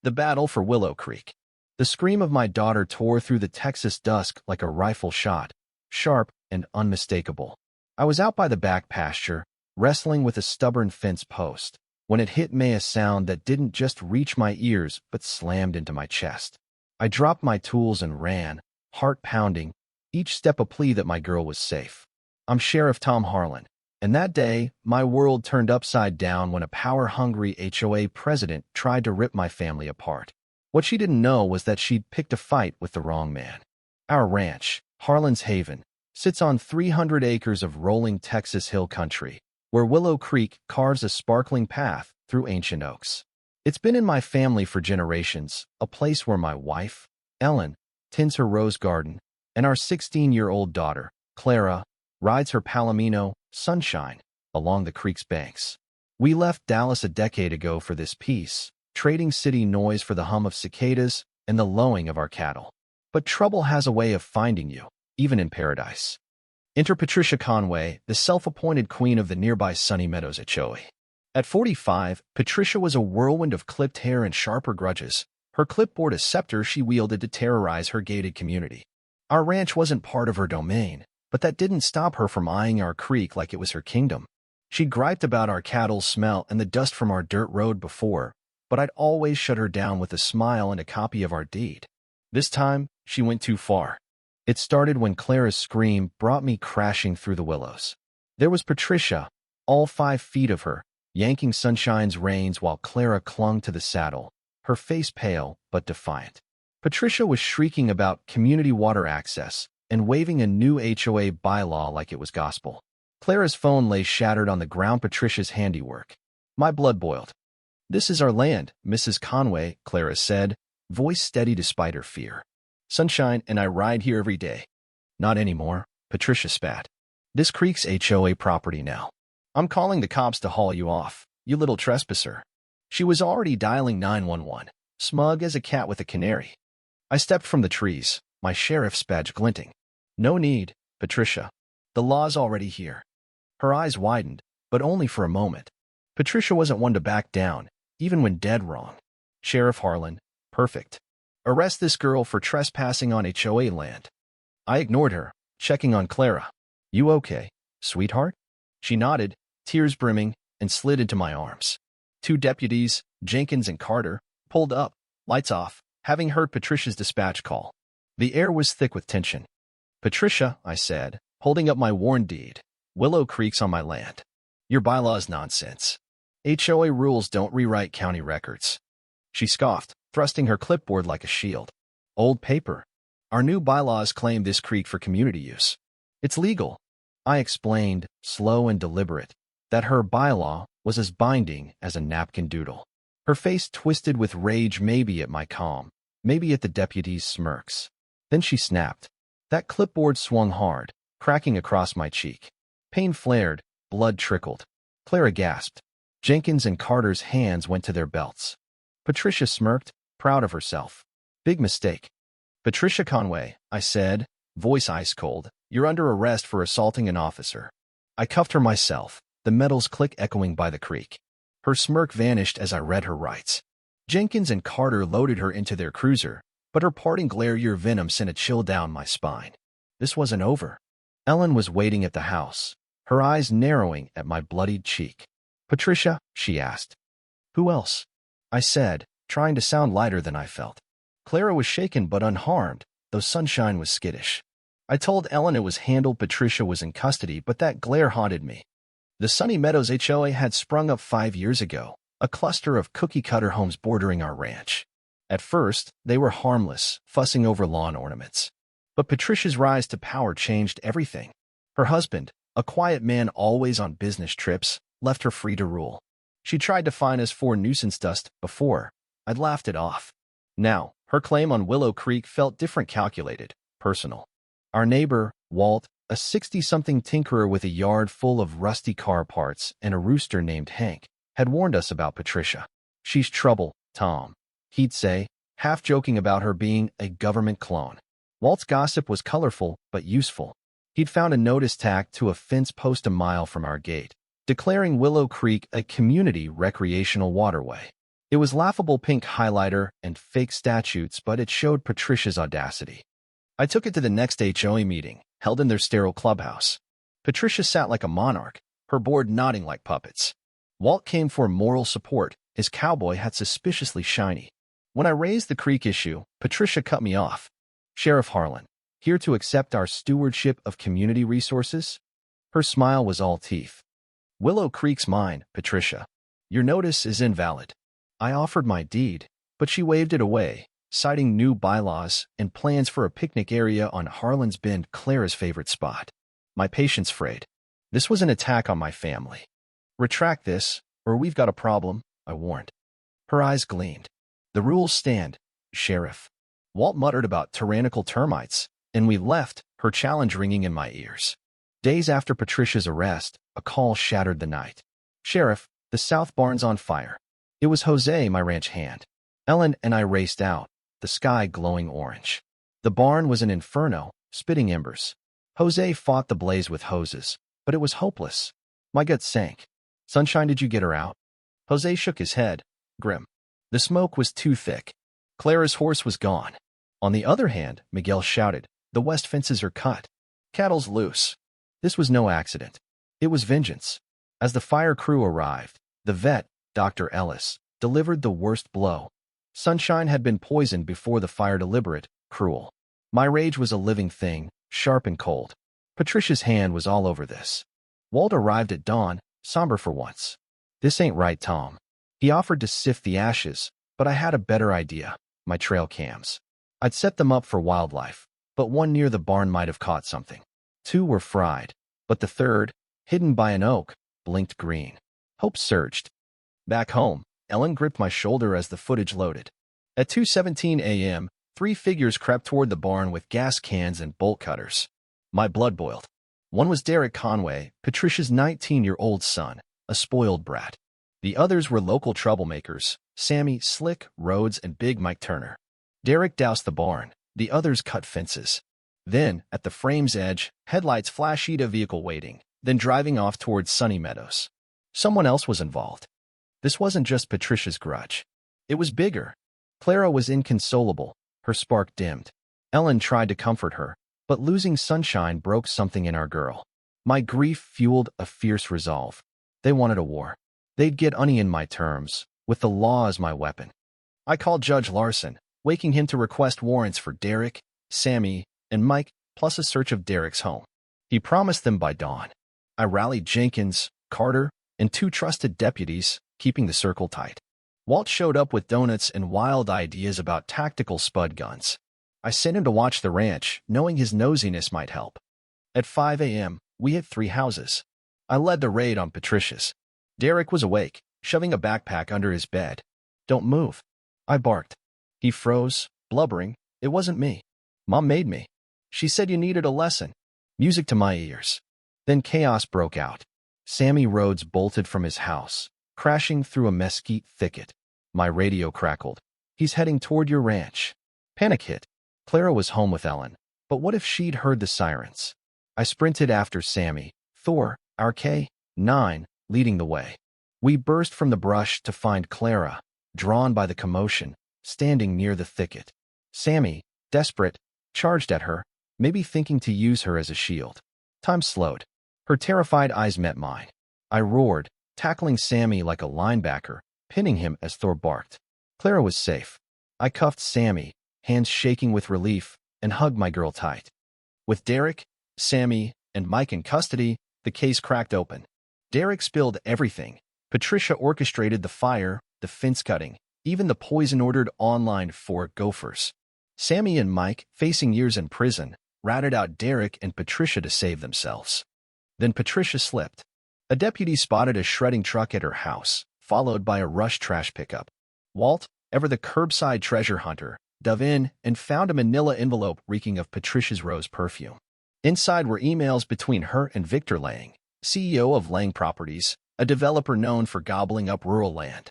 The battle for Willow Creek. The scream of my daughter tore through the Texas dusk like a rifle shot, sharp and unmistakable. I was out by the back pasture, wrestling with a stubborn fence post, when it hit me a sound that didn't just reach my ears but slammed into my chest. I dropped my tools and ran, heart pounding, each step a plea that my girl was safe. I'm Sheriff Tom Harlan, and that day, my world turned upside down when a power-hungry HOA president tried to rip my family apart. What she didn't know was that she'd picked a fight with the wrong man. Our ranch, Harlan's Haven, sits on 300 acres of rolling Texas hill country, where Willow Creek carves a sparkling path through ancient oaks. It's been in my family for generations, a place where my wife, Ellen, tends her rose garden, and our 16-year-old daughter, Clara, rides her Palomino, Sunshine, along the creek's banks. We left Dallas a decade ago for this peace, trading city noise for the hum of cicadas and the lowing of our cattle. But trouble has a way of finding you, even in paradise. Enter Patricia Conway, the self-appointed queen of the nearby Sunny Meadows HOA. At 45, Patricia was a whirlwind of clipped hair and sharper grudges, her clipboard a scepter she wielded to terrorize her gated community. Our ranch wasn't part of her domain, but that didn't stop her from eyeing our creek like it was her kingdom. She'd griped about our cattle's smell and the dust from our dirt road before, but I'd always shut her down with a smile and a copy of our deed. This time, she went too far. It started when Clara's scream brought me crashing through the willows. There was Patricia, all 5 feet of her, yanking Sunshine's reins while Clara clung to the saddle, her face pale but defiant. Patricia was shrieking about community water access and waving a new HOA bylaw like it was gospel. Clara's phone lay shattered on the ground. Patricia's handiwork. My blood boiled. "This is our land, Mrs. Conway," Clara said, voice steady despite her fear. "Sunshine and I ride here every day." "Not anymore," Patricia spat. "This creek's HOA property now. I'm calling the cops to haul you off, you little trespasser." She was already dialing 911, smug as a cat with a canary. I stepped from the trees, my sheriff's badge glinting. "No need, Patricia. The law's already here." Her eyes widened, but only for a moment. Patricia wasn't one to back down, even when dead wrong. "Sheriff Harlan, perfect. Arrest this girl for trespassing on HOA land." I ignored her, checking on Clara. "You okay, sweetheart?" She nodded, tears brimming, and slid into my arms. 2 deputies, Jenkins and Carter, pulled up, lights off, having heard Patricia's dispatch call. The air was thick with tension. "Patricia," I said, holding up my worn deed, "Willow Creek's on my land." "Your bylaw's nonsense. HOA rules don't rewrite county records." She scoffed, thrusting her clipboard like a shield. "Old paper. Our new bylaws claim this creek for community use. It's legal." I explained, slow and deliberate, that her bylaw was as binding as a napkin doodle. Her face twisted with rage, maybe at my calm, maybe at the deputy's smirks. Then she snapped. That clipboard swung hard, cracking across my cheek. Pain flared, blood trickled. Clara gasped. Jenkins and Carter's hands went to their belts. Patricia smirked, proud of herself. "Big mistake." "Patricia Conway," I said, voice ice cold, "you're under arrest for assaulting an officer." I cuffed her myself, the metal's click echoing by the creek. Her smirk vanished as I read her rights. Jenkins and Carter loaded her into their cruiser, but her parting glare, your venom, sent a chill down my spine. This wasn't over. Ellen was waiting at the house, her eyes narrowing at my bloodied cheek. "Patricia?" she asked. "Who else?" I said, trying to sound lighter than I felt. Clara was shaken but unharmed, though Sunshine was skittish. I told Ellen it was handled. Patricia was in custody, but that glare haunted me. The Sunny Meadows HOA had sprung up 5 years ago, a cluster of cookie-cutter homes bordering our ranch. At first, they were harmless, fussing over lawn ornaments. But Patricia's rise to power changed everything. Her husband, a quiet man always on business trips, left her free to rule. She tried to fine us for nuisance dust before. I'd laughed it off. Now, her claim on Willow Creek felt different, calculated, personal. Our neighbor, Walt, a 60-something tinkerer with a yard full of rusty car parts and a rooster named Hank, had warned us about Patricia. "She's trouble, Tom," he'd say, half joking about her being a government clone. Walt's gossip was colorful but useful. He'd found a notice tacked to a fence post a mile from our gate, declaring Willow Creek a community recreational waterway. It was laughable pink highlighter and fake statutes, but it showed Patricia's audacity. I took it to the next HOA meeting, held in their sterile clubhouse. Patricia sat like a monarch, her board nodding like puppets. Walt came for moral support, his cowboy hat suspiciously shiny. When I raised the creek issue, Patricia cut me off. "Sheriff Harlan, here to accept our stewardship of community resources?" Her smile was all teeth. "Willow Creek's mine, Patricia. Your notice is invalid." I offered my deed, but she waved it away, citing new bylaws and plans for a picnic area on Harlan's Bend, Clara's favorite spot. My patience frayed. This was an attack on my family. "Retract this, or we've got a problem," I warned. Her eyes gleamed. "The rules stand, Sheriff." Walt muttered about tyrannical termites, and we left, her challenge ringing in my ears. Days after Patricia's arrest, a call shattered the night. "Sheriff, the South Barn's on fire." It was Jose, my ranch hand. Ellen and I raced out, the sky glowing orange. The barn was an inferno, spitting embers. Jose fought the blaze with hoses, but it was hopeless. My gut sank. "Sunshine, did you get her out?" Jose shook his head, grim. The smoke was too thick. Clara's horse was gone. On the other hand, Miguel shouted, "The west fences are cut. Cattle's loose." This was no accident. It was vengeance. As the fire crew arrived, the vet, Dr. Ellis, delivered the worst blow. Sunshine had been poisoned before the fire, deliberate, cruel. My rage was a living thing, sharp and cold. Patricia's hand was all over this. Walt arrived at dawn, somber for once. "This ain't right, Tom." He offered to sift the ashes, but I had a better idea, my trail cams. I'd set them up for wildlife, but one near the barn might have caught something. 2 were fried, but the third, hidden by an oak, blinked green. Hope surged. Back home, Ellen gripped my shoulder as the footage loaded. At 2:17 a.m., 3 figures crept toward the barn with gas cans and bolt cutters. My blood boiled. One was Derek Conway, Patricia's 19-year-old son, a spoiled brat. The others were local troublemakers, Sammy, Slick, Rhodes, and Big Mike Turner. Derek doused the barn, the others cut fences. Then, at the frame's edge, headlights flashed a vehicle waiting, then driving off towards Sunny Meadows. Someone else was involved. This wasn't just Patricia's grudge. It was bigger. Clara was inconsolable, her spark dimmed. Ellen tried to comfort her, but losing Sunshine broke something in our girl. My grief fueled a fierce resolve. They wanted a war. They'd get onion my terms, with the law as my weapon. I called Judge Larson, waking him to request warrants for Derek, Sammy, and Mike, plus a search of Derek's home. He promised them by dawn. I rallied Jenkins, Carter, and 2 trusted deputies, keeping the circle tight. Walt showed up with donuts and wild ideas about tactical spud guns. I sent him to watch the ranch, knowing his nosiness might help. At 5 a.m., we hit 3 houses. I led the raid on Patricia's. Derek was awake, shoving a backpack under his bed. "Don't move." I barked. He froze, blubbering, "It wasn't me. Mom made me. She said you needed a lesson." Music to my ears. Then chaos broke out. Sammy Rhodes bolted from his house, crashing through a mesquite thicket. My radio crackled. "He's heading toward your ranch." Panic hit. Clara was home with Ellen, but what if she'd heard the sirens? I sprinted after Sammy, Thor, our K-9, leading the way. We burst from the brush to find Clara, drawn by the commotion, standing near the thicket. Sammy, desperate, charged at her, maybe thinking to use her as a shield. Time slowed. Her terrified eyes met mine. I roared, tackling Sammy like a linebacker, pinning him as Thor barked. Clara was safe. I cuffed Sammy, hands shaking with relief, and hugged my girl tight. With Derek, Sammy, and Mike in custody, the case cracked open. Derek spilled everything. Patricia orchestrated the fire, the fence cutting, even the poison-ordered online for gophers. Sammy and Mike, facing years in prison, ratted out Derek and Patricia to save themselves. Then Patricia slipped. A deputy spotted a shredding truck at her house, followed by a rush trash pickup. Walt, ever the curbside treasure hunter, dove in and found a manila envelope reeking of Patricia's rose perfume. Inside were emails between her and Victor Lang, CEO of Lang Properties, a developer known for gobbling up rural land.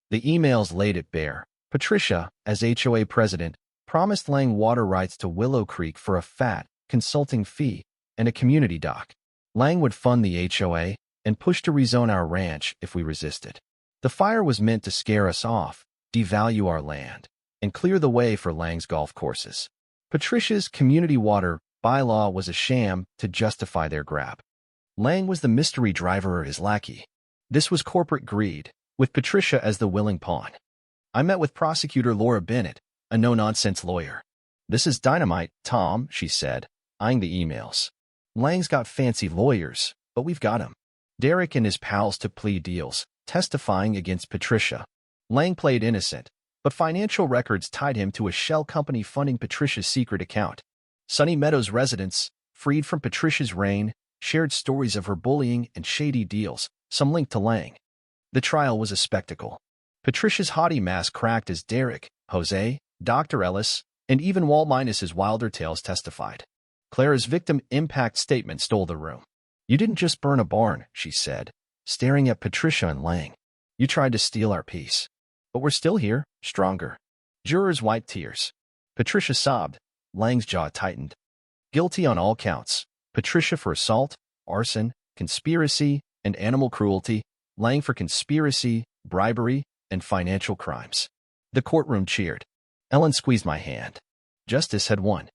The emails laid it bare. Patricia, as HOA president, promised Lang water rights to Willow Creek for a fat, consulting fee, and a community dock. Lang would fund the HOA and push to rezone our ranch if we resisted. The fire was meant to scare us off, devalue our land, and clear the way for Lang's golf courses. Patricia's community water bylaw was a sham to justify their grab. Lang was the mystery driver or his lackey. This was corporate greed, with Patricia as the willing pawn. I met with prosecutor Laura Bennett, a no-nonsense lawyer. "This is dynamite, Tom," she said, eyeing the emails. "Lang's got fancy lawyers, but we've got him." Derek and his pals took plea deals, testifying against Patricia. Lang played innocent, but financial records tied him to a shell company funding Patricia's secret account. Sunny Meadows residents, freed from Patricia's reign, shared stories of her bullying and shady deals, some linked to Lang. The trial was a spectacle. Patricia's haughty mask cracked as Derek, Jose, Dr. Ellis, and even Walt Minus's wilder tales testified. Clara's victim impact statement stole the room. "You didn't just burn a barn," she said, staring at Patricia and Lang. "You tried to steal our peace. But we're still here, stronger." Jurors wiped tears. Patricia sobbed. Lang's jaw tightened. Guilty on all counts. Patricia for assault, arson, conspiracy, and animal cruelty. Lang for conspiracy, bribery, and financial crimes. The courtroom cheered. Ellen squeezed my hand. Justice had won.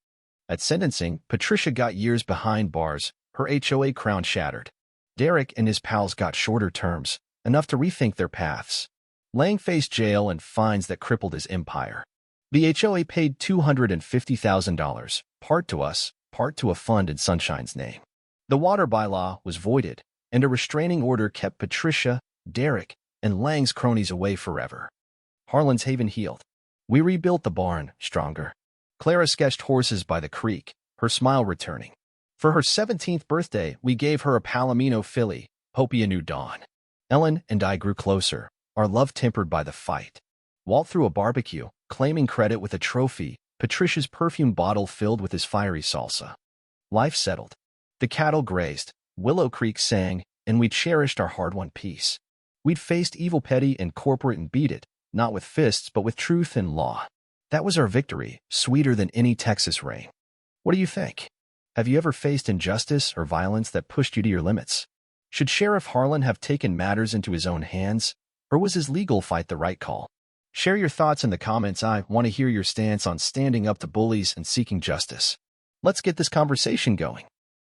At sentencing, Patricia got years behind bars, her HOA crown shattered. Derek and his pals got shorter terms, enough to rethink their paths. Lang faced jail and fines that crippled his empire. The HOA paid $250,000, part to us, part to a fund in Sunshine's name. The water bylaw was voided, and a restraining order kept Patricia, Derek, and Lang's cronies away forever. Harlan's Haven healed. We rebuilt the barn, stronger. Clara sketched horses by the creek, her smile returning. For her 17th birthday, we gave her a Palomino filly, Hopi a new dawn. Ellen and I grew closer, our love tempered by the fight. Walt threw a barbecue, claiming credit with a trophy, Patricia's perfume bottle filled with his fiery salsa. Life settled. The cattle grazed, Willow Creek sang, and we cherished our hard-won peace. We'd faced evil petty and corporate and beat it, not with fists but with truth and law. That was our victory, sweeter than any Texas rain. What do you think? Have you ever faced injustice or violence that pushed you to your limits? Should Sheriff Harlan have taken matters into his own hands, or was his legal fight the right call? Share your thoughts in the comments. I want to hear your stance on standing up to bullies and seeking justice. Let's get this conversation going.